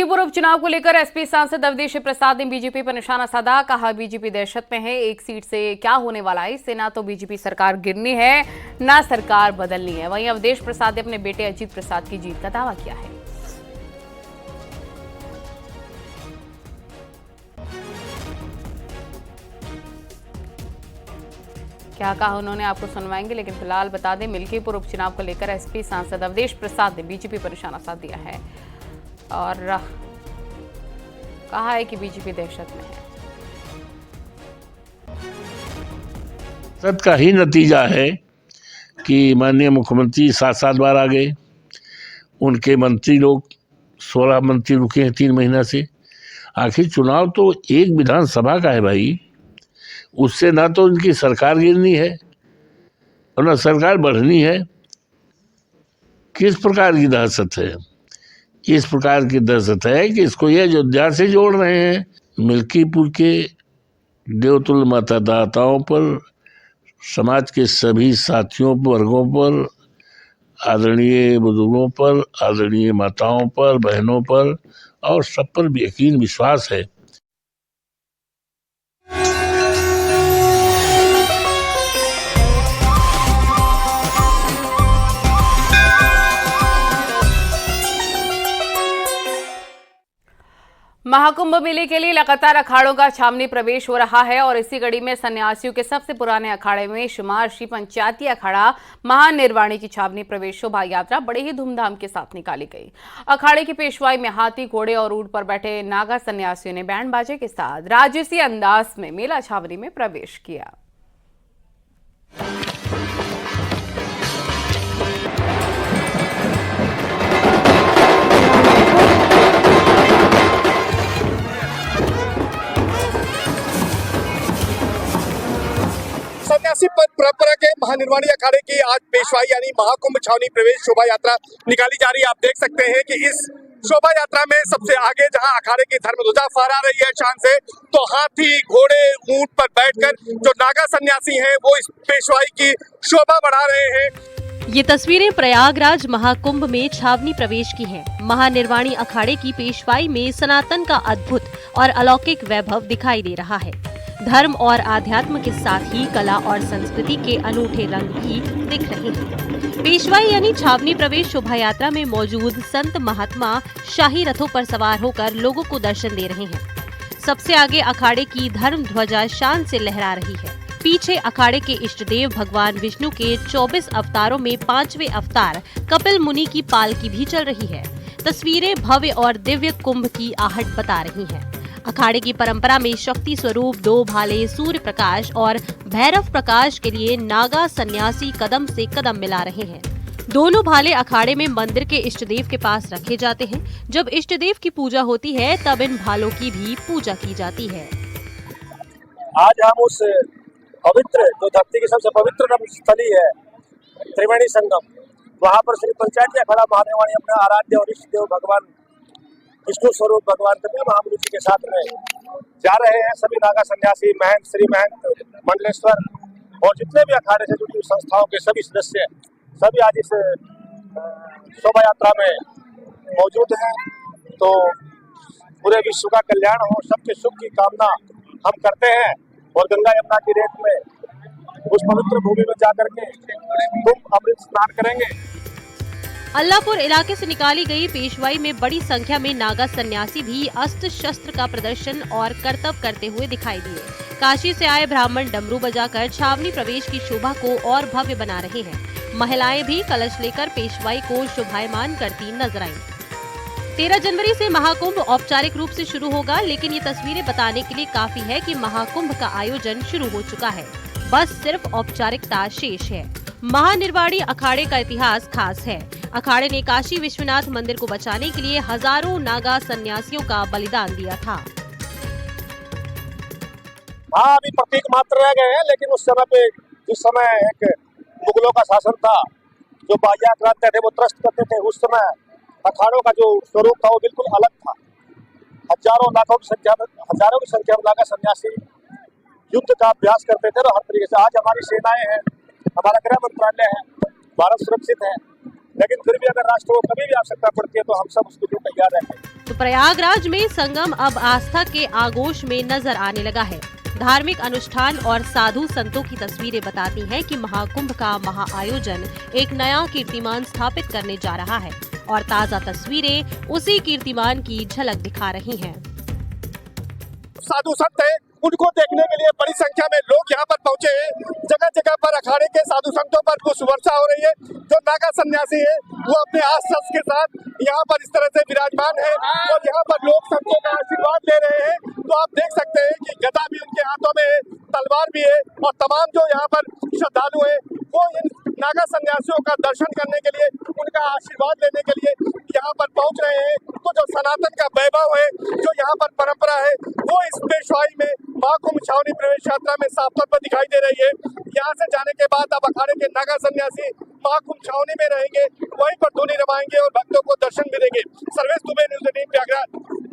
पूर्व उपचुनाव को लेकर एसपी सांसद अवधेश प्रसाद ने बीजेपी पर निशाना साधा। कहा बीजेपी दहशत में है, एक सीट से क्या होने वाला है, इससे ना तो बीजेपी सरकार गिरनी है ना सरकार बदलनी है। वहीं अवधेश प्रसाद ने अपने बेटे अजीत प्रसाद की जीत का दावा किया है। क्या कहा उन्होंने आपको सुनवाएंगे, लेकिन फिलहाल बता दें मिल्कीपुर उपचुनाव को लेकर एसपी सांसद अवधेश प्रसाद ने बीजेपी पर निशाना साध दिया है और कहा है कि बीजेपी दहशत में है। सद का ही नतीजा है कि माननीय मुख्यमंत्री 7 बार आ गए, उनके मंत्री लोग 16 मंत्री रुके हैं 3 महीना से। आखिर चुनाव तो एक विधानसभा का है भाई, उससे ना तो उनकी सरकार गिरनी है और ना सरकार बढ़नी है। किस प्रकार की दहशत है? इस प्रकार की दहशत है कि इसको ये अयोध्या से जोड़ रहे हैं। मिल्कीपुर के देवतुल्य मतदाताओं पर, समाज के सभी साथियों वर्गों पर, आदरणीय बुजुर्गों पर, आदरणीय माताओं पर, बहनों पर और सब पर यकीन विश्वास है। महाकुंभ मेले के लिए लगातार अखाड़ों का छावनी प्रवेश हो रहा है और इसी कड़ी में सन्यासियों के सबसे पुराने अखाड़े में शुमार श्री पंचायती अखाड़ा महानिर्वाणी की छावनी प्रवेश शोभा यात्रा बड़े ही धूमधाम के साथ निकाली गई। अखाड़े की पेशवाई में हाथी, घोड़े और ऊंट पर बैठे नागा सन्यासियों ने बैंड बाजे के साथ राजसी अंदाज में मेला छावनी में प्रवेश किया। सन्यासी परंपरा के महानिर्वाणी अखाड़े की आज पेशवाई यानी महाकुंभ छावनी प्रवेश शोभा यात्रा निकाली जा रही है। आप देख सकते हैं कि इस शोभा यात्रा में सबसे आगे जहां अखाड़े की धर्मध्वजा फहरा रही है शान से, तो हाथी, घोड़े, ऊंट पर बैठकर जो नागा सन्यासी हैं वो इस पेशवाई की शोभा बढ़ा रहे हैं। ये तस्वीरें प्रयागराज महाकुंभ में छावनी प्रवेश की हैं। महानिर्वाणी अखाड़े की पेशवाई में सनातन का अद्भुत और अलौकिक वैभव दिखाई दे रहा है। धर्म और आध्यात्म के साथ ही कला और संस्कृति के अनूठे रंग भी दिख रहे हैं। पेशवाई यानी छावनी प्रवेश शोभा यात्रा में मौजूद संत महात्मा शाही रथों पर सवार होकर लोगों को दर्शन दे रहे हैं। सबसे आगे अखाड़े की धर्म ध्वजा शान से लहरा रही है। पीछे अखाड़े के इष्ट देव भगवान विष्णु के 24 अवतारों में 5वें अवतार कपिल मुनि की पालकी भी चल रही है। तस्वीरें भव्य और दिव्य कुंभ की आहट बता रही हैं। अखाड़े की परंपरा में शक्ति स्वरूप 2 भाले सूर्य प्रकाश और भैरव प्रकाश के लिए नागा सन्यासी कदम से कदम मिला रहे हैं। दोनों भाले अखाड़े में मंदिर के इष्ट देव के पास रखे जाते हैं। जब इष्ट देव की पूजा होती है तब इन भालों की भी पूजा की जाती है। आज हम उस पवित्र, जो धरती की सबसे पवित्र स्थली है, त्रिवेणी संगम, वहाँ पर श्री पंचायती अखाड़ा महानिर्वाणी अपने आराध्य और इष्ट देव भगवान विष्णु स्वरूप भगवान कपिल महामुनि जी के साथ में जा रहे हैं। सभी नागा सन्यासी, महंत, श्री महंत, मंडलेश्वर और जितने भी अखाड़े से जुड़ी संस्थाओं के सभी सदस्य सभी आज इस शोभा यात्रा में मौजूद हैं। तो पूरे विश्व का कल्याण हो, सबके सुख की कामना हम करते हैं और गंगा यमुना की रेत में उस पवित्र भूमि में जाकर के तुम अमृत स्नान करेंगे। अल्लाहपुर इलाके से निकाली गई पेशवाई में बड़ी संख्या में नागा सन्यासी भी अस्त्र शस्त्र का प्रदर्शन और करतब करते हुए दिखाई दिए। काशी से आए ब्राह्मण डमरू बजाकर छावनी प्रवेश की शोभा को और भव्य बना रहे हैं। महिलाएं भी कलश लेकर पेशवाई को शोभायमान करती नजर आईं। 13 जनवरी से महाकुंभ औपचारिक रूप से शुरू होगा, लेकिन ये तस्वीरें बताने के लिए काफी है कि महाकुंभ का आयोजन शुरू हो चुका है। बस सिर्फ औपचारिकता शेष है। महानिर्वाणी अखाड़े का इतिहास खास है। अखाड़े ने काशी विश्वनाथ मंदिर को बचाने के लिए हजारों नागा सन्यासियों का बलिदान दिया था। हाँ, अभी प्रतीक मात्र रह गए हैं, लेकिन उस समय पे जिस समय एक मुगलों का शासन था, जो बाह्य आक्रांत थे वो त्रस्त करते थे, उस समय अखाड़ों का जो स्वरूप था वो बिल्कुल अलग था। हजारों की संख्या में नागा सन्यासी युद्ध का अभ्यास करते थे और हर तरीके से। आज हमारी सेनाएं हैं, हमारा गृह मंत्रालय है, भारत सुरक्षित है, लेकिन फिर भी अगर राष्ट्र को कभी भी आवश्यकता पड़ती है तो हम सब उसके लिए तैयार तैयार रहेंगे। तो प्रयागराज में संगम अब आस्था के आगोश में नजर आने लगा है। धार्मिक अनुष्ठान और साधु संतों की तस्वीरें बताती हैं कि महाकुंभ का महाआयोजन एक नया कीर्तिमान स्थापित करने जा रहा है और ताजा तस्वीरें उसी कीर्तिमान की झलक दिखा रही हैं। साधु संत है, उनको देखने के लिए बड़ी संख्या में लोग यहाँ पर पहुंचे हैं। जगह जगह पर अखाड़े के साधु संतों पर पुष्प वर्षा हो रही है। जो नागा सन्यासी है वो अपने आस-पास के साथ यहाँ पर इस तरह से विराजमान है और यहाँ पर लोग संतों का आशीर्वाद ले रहे हैं। तो आप देख सकते हैं कि गदा भी उनके हाथों में है, तलवार भी है और तमाम जो यहाँ पर श्रद्धालु है वो इन नागा सन्यासियों का दर्शन करने के लिए, उनका आशीर्वाद लेने के लिए यहाँ पर पहुंच रहे हैं। तो जो सनातन का वैभव है, जो यहाँ पर परंपरा है, वो इस पेशवाई में महाकुंभ छावनी प्रवेश यात्रा में साफ तौर पर दिखाई दे रही है। यहाँ से जाने के बाद अब अखाड़े के नागा सन्यासी महाकुंभ छावनी में रहेंगे, वहीं पर धूनी रमाएंगे और भक्तों को दर्शन भी देंगे। सर्वेश दुबे, न्यूज़ 18 प्रयागराज।